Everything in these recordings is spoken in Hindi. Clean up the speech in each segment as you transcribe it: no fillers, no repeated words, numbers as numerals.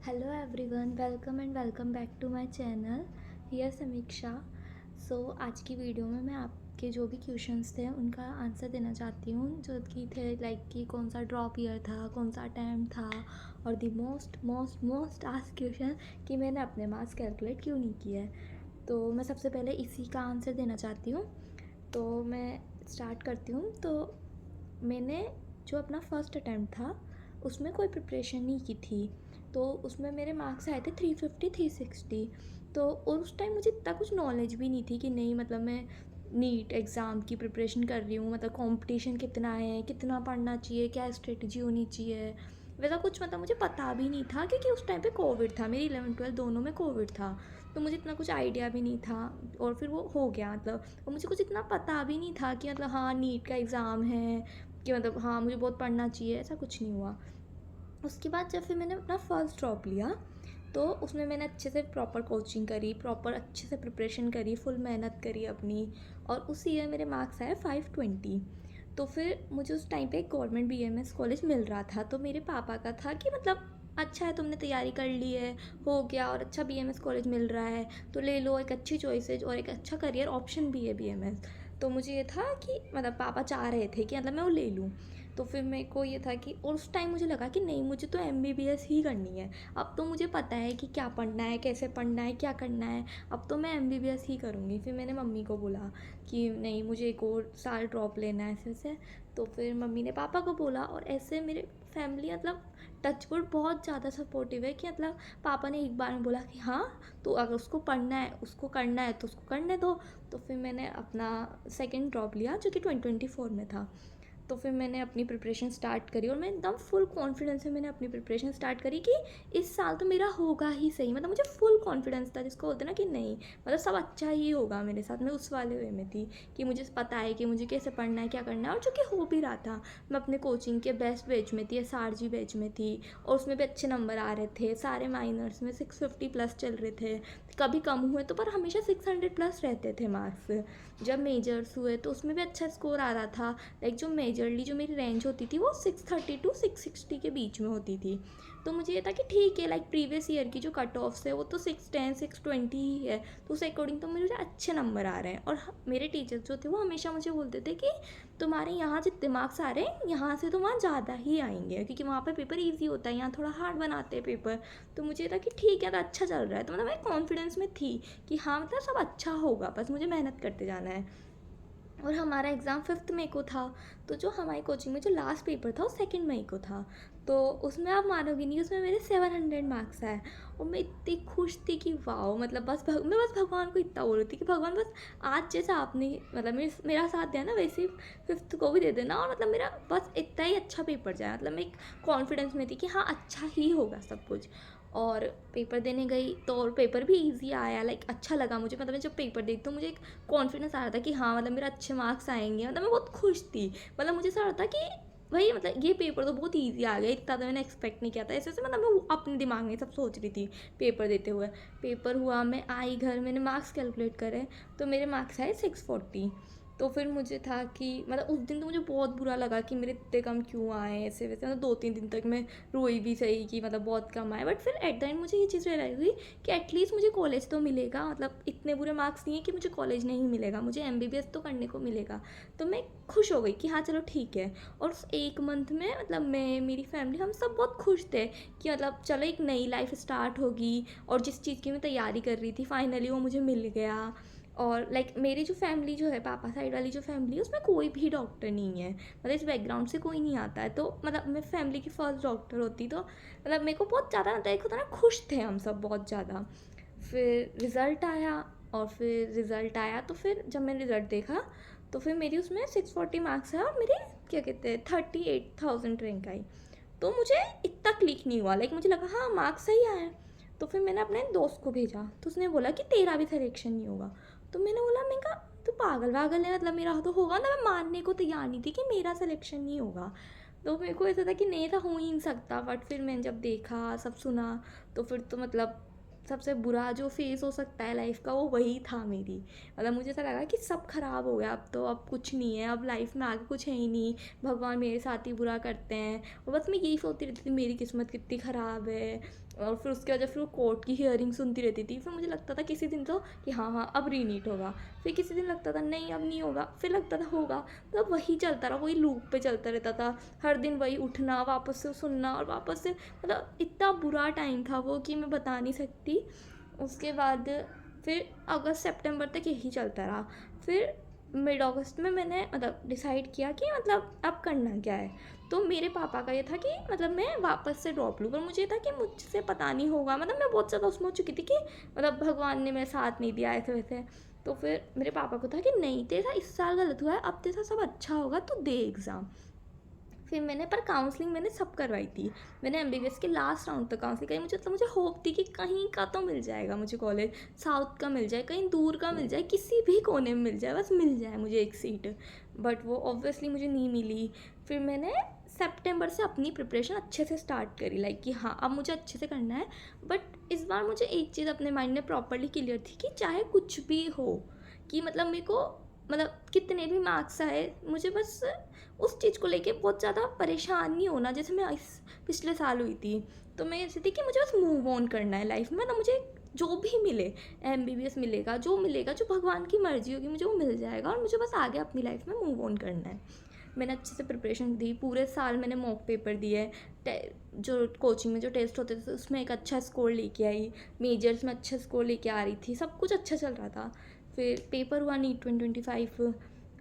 Hello everyone, welcome and welcome back to my channel. Here Samiksha. आज की वीडियो में मैं आपके जो भी क्वेश्चंस थे उनका आंसर देना चाहती हूँ, जो कि थे लाइक कि कौन सा ड्रॉप ईयर था, कौन सा अटैम्प्ट था, और the most most most asked question कि मैंने अपने मार्क्स कैलकुलेट क्यों नहीं किए है। तो मैं सबसे पहले इसी का आंसर देना चाहती हूँ। तो मैं स्टार्ट करती हूँ। तो मैंने जो अपना फर्स्ट अटैम्प्ट था उसमें कोई प्रिपरेशन नहीं की थी। तो उसमें मेरे मार्क्स आए थे 350 360। तो और उस टाइम मुझे इतना कुछ नॉलेज भी नहीं थी कि नहीं मतलब मैं नीट एग्ज़ाम की प्रिपरेशन कर रही हूँ, मतलब कंपटीशन कितना है, कितना पढ़ना चाहिए, क्या स्ट्रेटजी होनी चाहिए, वैसा कुछ मतलब मुझे पता भी नहीं था, क्योंकि उस टाइम पे कोविड था, मेरी 11th 12th दोनों में कोविड था। तो मुझे इतना कुछ आइडिया भी नहीं था। और फिर वो हो गया मतलब, और मुझे कुछ इतना पता भी नहीं था कि मतलब हाँ नीट का एग्ज़ाम है, कि मतलब हाँ मुझे बहुत पढ़ना चाहिए, ऐसा कुछ नहीं हुआ। उसके बाद जब फिर मैंने अपना फर्स्ट ड्रॉप लिया तो उसमें मैंने अच्छे से प्रॉपर कोचिंग करी, प्रॉपर अच्छे से प्रिपरेशन करी, फुल मेहनत करी अपनी, और उस ईयर मेरे मार्क्स आए 520। तो फिर मुझे उस टाइम पे एक गवर्नमेंट बीएमएस कॉलेज मिल रहा था। तो मेरे पापा का था कि मतलब अच्छा है, तुमने तैयारी कर ली है, हो गया, और अच्छा बीएमएस कॉलेज मिल रहा है तो ले लो, एक अच्छी चॉइसेज और एक अच्छा करियर ऑप्शन भी है बीएमएस। तो मुझे ये था कि मतलब पापा चाह रहे थे कि मतलब मैं वो ले लूँ। तो फिर मेरे को ये था कि, और उस टाइम मुझे लगा कि नहीं मुझे तो एमबीबीएस ही करनी है। अब तो मुझे पता है कि क्या पढ़ना है, कैसे पढ़ना है, क्या करना है, अब तो मैं एमबीबीएस ही करूँगी। फिर मैंने मम्मी को बोला कि नहीं मुझे एक और साल ड्रॉप लेना है ऐसे वैसे। तो फिर मम्मी ने पापा को बोला, और ऐसे मेरे फैमिली मतलब टचवुड बहुत ज़्यादा सपोर्टिव है, कि मतलब पापा ने एक बार में बोला कि हाँ तो अगर उसको पढ़ना है, उसको करना है तो उसको करने दो। तो फिर मैंने अपना सेकेंड ड्रॉप लिया जो कि 2024 में था। तो फिर मैंने अपनी प्रिपरेशन स्टार्ट करी, और मैं एकदम फुल कॉन्फिडेंस से मैंने अपनी प्रिपरेशन स्टार्ट करी कि इस साल तो मेरा होगा ही सही। मतलब मुझे फुल कॉन्फिडेंस था, जिसको बोलते ना कि नहीं मतलब सब अच्छा ही होगा मेरे साथ। मैं उस वाले वे में थी कि मुझे पता है कि मुझे कैसे पढ़ना है, क्या करना है, और जो कि हो भी रहा था। मैं अपने कोचिंग के बेस्ट बैच में थी, एसआरजी बैच में थी, और उसमें भी अच्छे नंबर आ रहे थे। सारे माइनर्स में 650 प्लस चल रहे थे, कभी कम हुए तो पर हमेशा 600 प्लस रहते थे मार्क्स। जब मेजर्स हुए तो उसमें भी अच्छा स्कोर आ रहा था। लाइक जो मेजरली जो मेरी रेंज होती थी वो 630 टू 660 के बीच में होती थी। तो मुझे ये था कि ठीक है, लाइक प्रीवियस ईयर की जो कट ऑफ्स है वो तो 610 620 ही है, तो उस अकॉर्डिंग तो मुझे अच्छे नंबर आ रहे हैं। और मेरे टीचर्स जो थे वो हमेशा मुझे बोलते थे कि तुम्हारे यहाँ जितने मार्क्स आ रहे हैं यहाँ से तो वहाँ ज़्यादा ही आएंगे, क्योंकि वहाँ पे पेपर ईजी होता है, यहाँ थोड़ा हार्ड बनाते हैं पेपर। तो मुझे ये था कि ठीक है, तो अच्छा चल रहा है। तो मतलब मैं कॉन्फिडेंस में थी कि हाँ मतलब सब अच्छा होगा, बस मुझे मेहनत करते जाना है। और हमारा एग्ज़ाम 5 मई को था। तो जो हमारी कोचिंग में जो लास्ट पेपर था वो 2 मई को था। तो उसमें आप मानोगे नहीं, उसमें मेरे 700 मार्क्स आए। और मैं इतनी खुश थी कि वाओ, मतलब मैं बस भगवान को इतना बोल रही थी कि भगवान बस आज जैसा आपने मतलब मेरा साथ दिया ना, वैसे ही 5th को भी दे देना, और मतलब मेरा बस इतना ही अच्छा पेपर जाए। मतलब मैं एक कॉन्फिडेंस में थी कि हाँ अच्छा ही होगा सब कुछ। और पेपर देने गई तो और पेपर भी इजी आया, लाइक अच्छा लगा मुझे। मतलब मैं जब पेपर देखती तो मुझे एक कॉन्फिडेंस आ रहा था कि हाँ मतलब मेरे अच्छे मार्क्स आएंगे। मतलब मैं बहुत खुश थी। मतलब मुझे ऐसा रहा था कि भाई मतलब ये पेपर तो बहुत इजी आ गया, इतना तो मैंने एक्सपेक्ट नहीं किया था। ऐसे ऐसे मतलब मैं अपने दिमाग में सब सोच रही थी पेपर देते हुए। पेपर हुआ, मैं आई घर, मैंने मार्क्स कैलकुलेट करे, तो मेरे मार्क्स आए 640। तो फिर मुझे था कि मतलब उस दिन तो मुझे बहुत बुरा लगा कि मेरे इतने कम क्यों आए, ऐसे वैसे। मतलब 2 3 दिन तक मैं रोई भी सही कि मतलब बहुत कम आए। बट फिर एट द एंड मुझे ये चीज़ रियलाइज हुई कि एटलीस्ट मुझे कॉलेज तो मिलेगा। मतलब इतने बुरे मार्क्स नहीं है कि मुझे कॉलेज नहीं मिलेगा, मुझे एमबीबीएस तो करने को मिलेगा। तो मैं खुश हो गई कि हाँ चलो ठीक है। और उस एक मंथ में मतलब मैं, मेरी फैमिली, हम सब बहुत खुश थे कि मतलब चलो एक नई लाइफ स्टार्ट होगी। और जिस चीज़ की मैं तैयारी कर रही थी फाइनली वो मुझे मिल गया। और लाइक मेरी जो फैमिली जो है, पापा साइड वाली जो फैमिली है, उसमें कोई भी डॉक्टर नहीं है, मतलब इस बैकग्राउंड से कोई नहीं आता है। तो मतलब मैं फैमिली की फर्स्ट डॉक्टर होती, तो मतलब मेरे को बहुत ज़्यादा मतलब एक होता ना, खुश थे हम सब बहुत ज़्यादा। फिर रिज़ल्ट आया, और फिर रिज़ल्ट आया तो फिर जब मैंने रिज़ल्ट देखा तो फिर मेरी उसमें 640 मार्क्स है, और मेरे क्या कहते हैं 38,000 रैंक आई। तो मुझे इतना क्लिक नहीं हुआ, लाइक मुझे लगा हाँ मार्क्स सही आए। तो फिर मैंने अपने दोस्त को भेजा, तो उसने बोला कि तेरा भी सिलेक्शन नहीं होगा। तो मैंने बोला, मैं कहा तू पागल वागल है, मतलब मेरा तो होगा ना। मैं मानने को तैयार नहीं थी कि मेरा सिलेक्शन नहीं होगा। तो मेरे को ऐसा था कि नहीं ऐसा हो ही नहीं सकता। बट फिर मैंने जब देखा, सब सुना, तो फिर तो मतलब सबसे बुरा जो फेस हो सकता है लाइफ का वो वही था मेरी। मतलब मुझे ऐसा लगा कि सब खराब हो गया, अब तो अब कुछ नहीं है, अब लाइफ में आगे कुछ है ही नहीं, भगवान मेरे साथ ही बुरा करते हैं। और बस मैं यही सोचती रहती थी मेरी किस्मत कितनी ख़राब है। और फिर उसके वजह फिर वो कोर्ट की हियरिंग सुनती रहती थी। फिर मुझे लगता था किसी दिन तो कि हाँ हाँ अब रीनीट होगा, फिर किसी दिन लगता था नहीं अब नहीं होगा, फिर लगता था होगा। तो अब वही चलता रहा, वही लूप पे चलता रहता था। हर दिन वही उठना, वापस से सुनना और वापस से, मतलब इतना बुरा टाइम था वो कि मैं बता नहीं सकती। उसके बाद फिर अगस्त सितंबर तक यही चलता रहा। फिर मिड अगस्त में मैंने मतलब डिसाइड किया कि मतलब अब करना क्या है। तो मेरे पापा का ये था कि मतलब मैं वापस से ड्रॉप लूँ, पर मुझे ये था कि मुझसे पता नहीं होगा। मतलब मैं बहुत ज़्यादा उसमें हो चुकी थी कि मतलब भगवान ने मेरा साथ नहीं दिया ऐसे वैसे। तो फिर मेरे पापा को था कि नहीं तेरा इस साल गलत हुआ है, अब तेरा सब अच्छा होगा तो दे एग्ज़ाम। फिर मैंने पर काउंसलिंग मैंने सब करवाई थी। मैंने एमबीबीएस के लास्ट राउंड तक काउंसलिंग करी। मुझे मुझे होप थी कि कहीं का तो मिल जाएगा मुझे कॉलेज, साउथ का मिल जाए, कहीं दूर का मिल जाए, किसी भी कोने में मिल जाए, बस मिल जाए मुझे एक सीट। बट वो ऑब्वियसली मुझे नहीं मिली। फिर मैंने सेप्टेम्बर से अपनी प्रिपरेशन अच्छे से स्टार्ट करी, लाइक कि हाँ अब मुझे अच्छे से करना है। बट इस बार मुझे एक चीज़ अपने माइंड में प्रॉपरली क्लियर थी कि चाहे कुछ भी हो, कि मतलब मेरे को मतलब कितने भी मार्क्स आए, मुझे बस उस चीज़ को लेके बहुत ज़्यादा परेशान नहीं होना जैसे मैं इस पिछले साल हुई थी। तो मैं ऐसी थी कि मुझे बस मूव ऑन करना है लाइफ में ना, मुझे जो भी मिले, एमबीबीएस मिलेगा, जो मिलेगा, जो भगवान की मर्जी होगी मुझे वो मिल जाएगा, और मुझे बस आगे अपनी लाइफ में मूव ऑन करना है। मैंने अच्छे से प्रिपरेशन दी, पूरे साल मैंने मॉक पेपर दिए, जो कोचिंग में जो टेस्ट होते थे उसमें एक अच्छा स्कोर लेके आई, मेजर्स में अच्छा स्कोर लेके आ रही थी, सब कुछ अच्छा चल रहा था। फिर पेपर हुआ नीट 2025,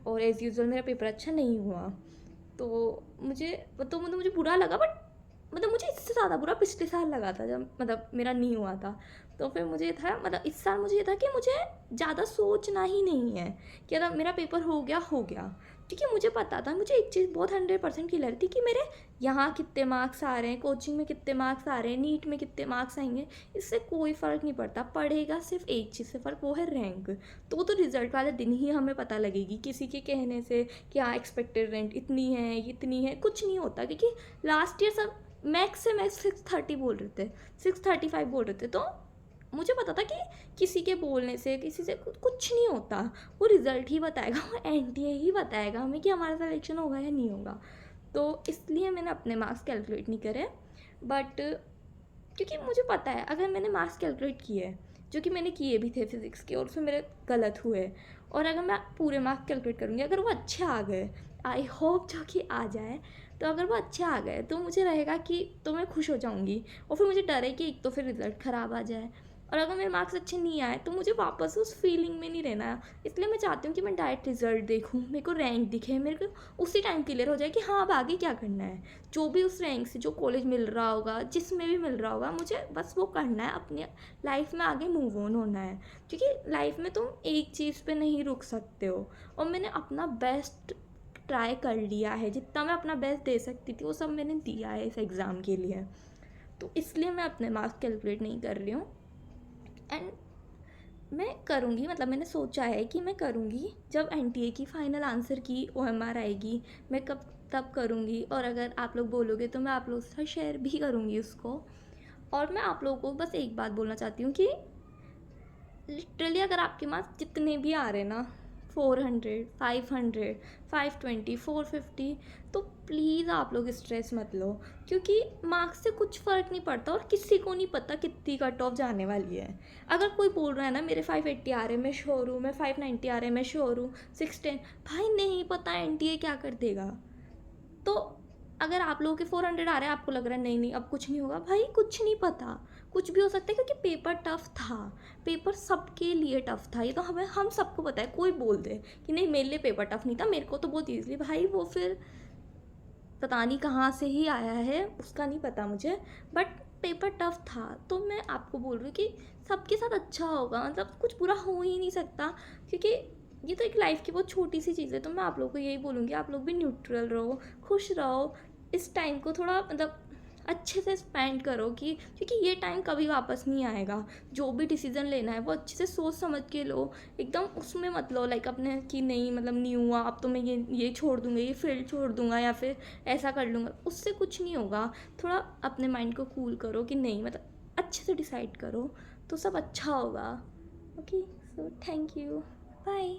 और एज़ यूजुअल मेरा पेपर अच्छा नहीं हुआ। तो मुझे मतलब मुझे बुरा लगा, बट मतलब मुझे इससे ज़्यादा बुरा पिछले साल लगा था जब मतलब मेरा नहीं हुआ था। तो फिर मुझे था मतलब इस साल मुझे ये था कि मुझे ज़्यादा सोचना ही नहीं है कि अगर मेरा पेपर हो गया। क्योंकि मुझे पता था, मुझे एक चीज़ बहुत 100% क्लियर थी कि मेरे यहाँ कितने मार्क्स आ रहे हैं, कोचिंग में कितने मार्क्स आ रहे हैं, नीट में कितने मार्क्स आएंगे, इससे कोई फ़र्क नहीं पड़ता। पड़ेगा सिर्फ एक चीज़ से फ़र्क, वो है रैंक। तो वो तो रिज़ल्ट वाले दिन ही हमें पता लगेगी, किसी के कहने से कि हाँ एक्सपेक्टेड रैंक इतनी है इतनी है, कुछ नहीं होता। क्योंकि लास्ट ईयर सब मैक्स से मैक्स 630 बोल रहे थे, 635 बोल रहे थे। तो मुझे पता था कि किसी के बोलने से किसी से कुछ नहीं होता। वो रिज़ल्ट ही बताएगा, वो एनटीए ही बताएगा हमें कि हमारा सिलेक्शन होगा या नहीं होगा। तो इसलिए मैंने अपने मार्क्स कैलकुलेट नहीं करे। बट क्योंकि मुझे पता है अगर मैंने मार्क्स कैलकुलेट किए, जो कि मैंने किए भी थे फिज़िक्स के, और उसमें मेरे गलत हुए, और अगर मैं पूरे मार्क्स कैलकुलेट करूँगी, अगर वो अच्छे आ गए, आई होप जो कि आ जाए, तो अगर वो अच्छे आ गए तो मुझे रहेगा कि तो मैं खुश हो जाऊँगी। और फिर मुझे डर है कि एक तो फिर रिज़ल्ट ख़राब आ जाए, और अगर मेरे मार्क्स अच्छे नहीं आए तो मुझे वापस उस फीलिंग में नहीं रहना है। इसलिए मैं चाहती हूँ कि मैं डायरेक्ट रिज़ल्ट देखूँ, मेरे को रैंक दिखे, मेरे को उसी टाइम क्लियर हो जाए कि हाँ अब आगे क्या करना है। जो भी उस रैंक से जो कॉलेज मिल रहा होगा, जिसमें भी मिल रहा होगा, मुझे बस वो करना है, अपनी लाइफ में आगे मूव ऑन होना है। क्योंकि लाइफ में तुम एक चीज़ पे नहीं रुक सकते हो। और मैंने अपना बेस्ट ट्राई कर लिया है, जितना मैं अपना बेस्ट दे सकती थी वो सब मैंने दिया है इस एग्ज़ाम के लिए। तो इसलिए मैं अपने मार्क्स कैलकुलेट नहीं कर रही हूँ। एंड मैं करूँगी, मतलब मैंने सोचा है कि मैं करूँगी जब एनटीए की फ़ाइनल आंसर की ओएमआर आएगी, मैं कब तब करूँगी। और अगर आप लोग बोलोगे तो मैं आप लोगों के साथ शेयर भी करूँगी उसको। और मैं आप लोगों को बस एक बात बोलना चाहती हूँ कि लिटरली अगर आपके मार्क्स जितने भी आ रहे हैं ना, 400, 500, 520, 450, तो प्लीज़ आप लोग स्ट्रेस मत लो। क्योंकि मार्क्स से कुछ फ़र्क नहीं पड़ता, और किसी को नहीं पता कितनी कट ऑफ जाने वाली है। अगर कोई बोल रहा है ना मेरे 580 आ रहे हैं मैं श्योर हूँ, मैं 590 आ रहे हैं मैं श्योर हूँ, 610, भाई नहीं पता एनटीए क्या कर देगा। तो अगर आप लोगों के 400 आ रहे हैं, आपको लग रहा है नहीं नहीं अब कुछ नहीं होगा, भाई कुछ नहीं पता, कुछ भी हो सकता है। क्योंकि पेपर टफ था, पेपर सबके लिए टफ था, ये तो हमें हम सबको पता है। कोई बोल दे कि नहीं मेरे लिए पेपर टफ नहीं था, मेरे को तो बहुत ईजिली, भाई वो फिर पता नहीं कहाँ से ही आया है, उसका नहीं पता मुझे। बट पेपर टफ था, तो मैं आपको बोल रही हूँ कि सबके साथ अच्छा होगा, मतलब कुछ बुरा हो ही नहीं सकता। क्योंकि ये तो एक लाइफ की बहुत छोटी सी चीज़ है। तो मैं आप लोगों को यही बोलूँगी, आप लोग भी न्यूट्रल रहो, खुश रहो, इस टाइम को थोड़ा मतलब अच्छे से स्पेंड करो। क्योंकि ये टाइम कभी वापस नहीं आएगा। जो भी डिसीज़न लेना है वो अच्छे से सोच समझ के लो, एकदम उसमें मत लो लाइक अपने कि नहीं मतलब नहीं हुआ अब तो मैं ये छोड़ दूँगा, ये फील्ड छोड़ दूँगा, या फिर ऐसा कर लूँगा, उससे कुछ नहीं होगा। थोड़ा अपने माइंड को कूल करो कि नहीं मतलब अच्छे से डिसाइड करो, तो सब अच्छा होगा। Okay, so thank you, bye.